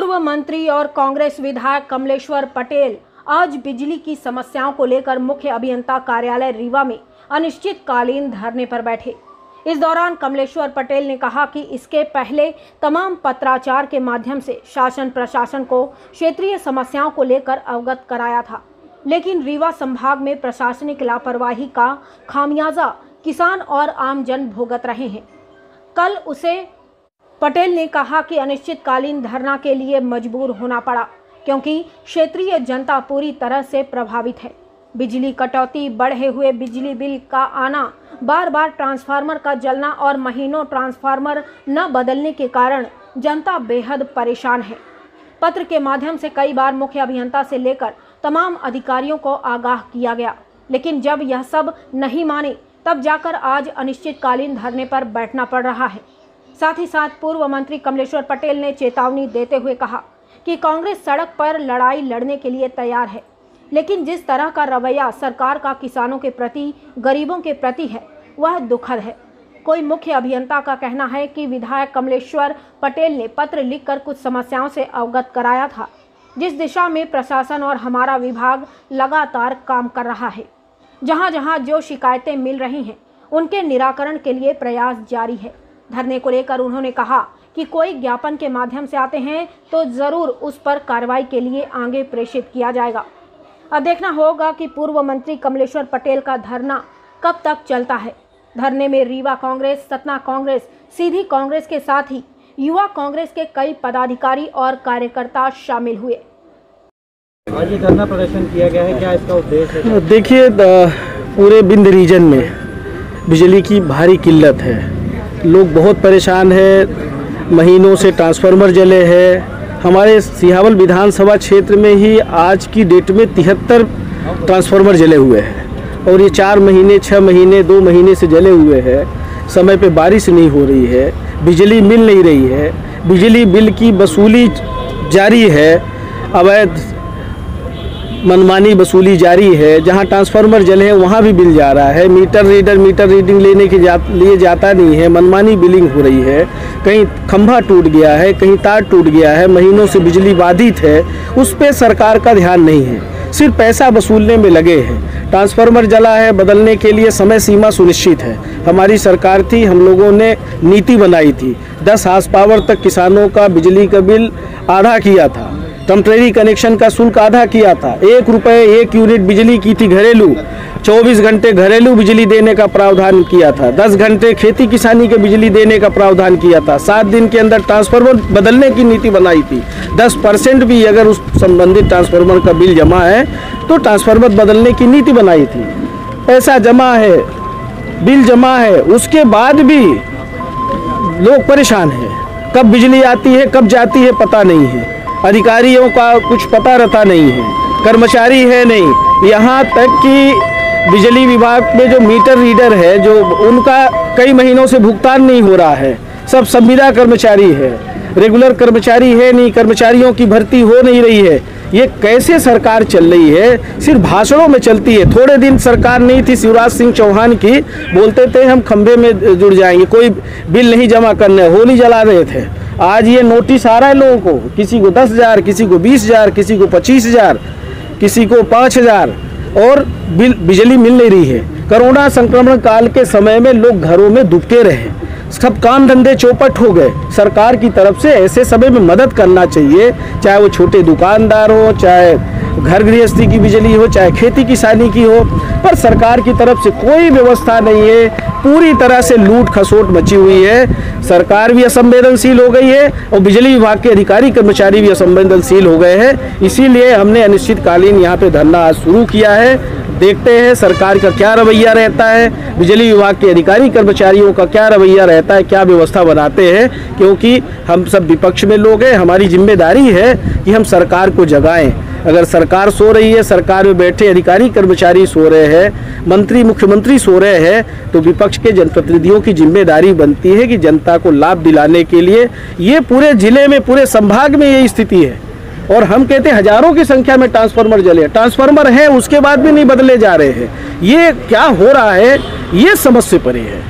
पूर्व मंत्री और कांग्रेस विधायक कमलेश्वर पटेल आज बिजली की समस्याओं को लेकर मुख्य अभियंता कार्यालय रीवा में अनिश्चितकालीन धरने पर बैठे। इस दौरान कमलेश्वर पटेल ने कहा कि इसके पहले तमाम पत्राचार के माध्यम से शासन प्रशासन को क्षेत्रीय समस्याओं को लेकर अवगत कराया था, लेकिन रीवा संभाग में प्रशासनिक लापरवाही का खामियाजा किसान और आमजन भुगत रहे हैं। कल उसे पटेल ने कहा कि अनिश्चितकालीन धरना के लिए मजबूर होना पड़ा क्योंकि क्षेत्रीय जनता पूरी तरह से प्रभावित है। बिजली कटौती, बढ़े हुए बिजली बिल का आना, बार बार ट्रांसफार्मर का जलना और महीनों ट्रांसफार्मर न बदलने के कारण जनता बेहद परेशान है। पत्र के माध्यम से कई बार मुख्य अभियंता से लेकर तमाम अधिकारियों को आगाह किया गया, लेकिन जब यह सब नहीं माने तब जाकर आज अनिश्चितकालीन धरने पर बैठना पड़ रहा है। साथ ही साथ पूर्व मंत्री कमलेश्वर पटेल ने चेतावनी देते हुए कहा कि कांग्रेस सड़क पर लड़ाई लड़ने के लिए तैयार है, लेकिन जिस तरह का रवैया सरकार का किसानों के प्रति, गरीबों के प्रति है, वह दुखद है। कोई मुख्य अभियंता का कहना है कि विधायक कमलेश्वर पटेल ने पत्र लिखकर कुछ समस्याओं से अवगत कराया था, जिस दिशा में प्रशासन और हमारा विभाग लगातार काम कर रहा है। जहां जहां जो शिकायतें मिल रही हैं, उनके निराकरण के लिए प्रयास जारी है। धरने को लेकर उन्होंने कहा कि कोई ज्ञापन के माध्यम से आते हैं तो जरूर उस पर कार्रवाई के लिए आगे प्रेषित किया जाएगा। अब देखना होगा कि पूर्व मंत्री कमलेश्वर पटेल का धरना कब तक चलता है। धरने में रीवा कांग्रेस, सतना कांग्रेस, सीधी कांग्रेस के साथ ही युवा कांग्रेस के कई पदाधिकारी और कार्यकर्ता शामिल हुए। आज ये धरना प्रदर्शन किया गया है, क्या इसका उद्देश्य है? देखिए, पूरे बिंद रीजन में बिजली की भारी किल्लत है। लोग बहुत परेशान हैं, महीनों से ट्रांसफार्मर जले हैं। हमारे सिहावल विधानसभा क्षेत्र में ही आज की डेट में 73 ट्रांसफार्मर जले हुए हैं और ये 4 महीने, 6 महीने, 2 महीने से जले हुए हैं। समय पे बारिश नहीं हो रही है, बिजली मिल नहीं रही है, बिजली बिल की वसूली जारी है, अवैध मनमानी वसूली जारी है। जहां ट्रांसफार्मर जले हैं वहां भी बिल जा रहा है। मीटर रीडिंग लेने के लिए जाता नहीं है, मनमानी बिलिंग हो रही है। कहीं खंभा टूट गया है, कहीं तार टूट गया है, महीनों से बिजली बाधित है। उस पर सरकार का ध्यान नहीं है, सिर्फ पैसा वसूलने में लगे हैं। ट्रांसफार्मर जला है, बदलने के लिए समय सीमा सुनिश्चित है। हमारी सरकार थी, हम लोगों ने नीति बनाई थी। 10 हार्स पावर तक किसानों का बिजली का बिल आधा किया था, टेम्परेरी कनेक्शन का शुल्क आधा किया था। 1 रुपये 1 यूनिट बिजली की थी घरेलू, 24 घंटे घरेलू बिजली देने का प्रावधान किया था। 10 घंटे खेती किसानी के बिजली देने का प्रावधान किया था। 7 दिन के अंदर ट्रांसफार्मर बदलने की नीति बनाई थी। 10% भी अगर उस संबंधित ट्रांसफार्मर का बिल जमा है तो ट्रांसफार्मर बदलने की नीति बनाई थी। पैसा जमा है, बिल जमा है, उसके बाद भी लोग परेशान हैं। कब बिजली आती है, कब जाती है, पता नहीं है। अधिकारियों का कुछ पता रहता नहीं है, कर्मचारी है नहीं। यहाँ तक कि बिजली विभाग में जो मीटर रीडर है, जो उनका कई महीनों से भुगतान नहीं हो रहा है। सब संविदा कर्मचारी है, रेगुलर कर्मचारी है नहीं, कर्मचारियों की भर्ती हो नहीं रही है। ये कैसे सरकार चल रही है? सिर्फ भाषणों में चलती है। थोड़े दिन सरकार नहीं थी शिवराज सिंह चौहान की, बोलते थे हम खंभे में जुड़ जाएंगे, कोई बिल नहीं जमा करने, होली जला रहे थे। आज ये नोटिस आ रहा है लोगों को, किसी को 10,000, किसी को 20,000, किसी को 25,000, किसी को 5,000 और बिजली मिल नहीं रही है। कोरोना संक्रमण काल के समय में लोग घरों में दुबके रहे, सब काम धंधे चौपट हो गए। सरकार की तरफ से ऐसे समय में मदद करना चाहिए, चाहे वो छोटे दुकानदार हो, चाहे घर गृहस्थी की बिजली हो, चाहे खेती किसानी की हो, पर सरकार की तरफ से कोई व्यवस्था नहीं है। पूरी तरह से लूट खसोट मची हुई है। सरकार भी असंवेदनशील हो गई है और बिजली विभाग के अधिकारी कर्मचारी भी असंवेदनशील हो गए हैं। इसीलिए हमने अनिश्चितकालीन यहाँ पे धरना आज शुरू किया है। देखते हैं सरकार का क्या रवैया रहता है, बिजली विभाग के अधिकारी कर्मचारियों का क्या रवैया रहता है, क्या व्यवस्था बनाते हैं, क्योंकि हम सब विपक्ष में लोग हैं। हमारी जिम्मेदारी है कि हम सरकार को जगाएं। अगर सरकार सो रही है, सरकार में बैठे अधिकारी कर्मचारी सो रहे हैं, मंत्री मुख्यमंत्री सो रहे हैं, तो विपक्ष के जनप्रतिनिधियों की जिम्मेदारी बनती है कि जनता को लाभ दिलाने के लिए। ये पूरे जिले में, पूरे संभाग में यही स्थिति है और हम कहते हैं हजारों की संख्या में ट्रांसफार्मर जले, ट्रांसफार्मर है उसके बाद भी नहीं बदले जा रहे हैं। ये क्या हो रहा है, ये समझ से परे है।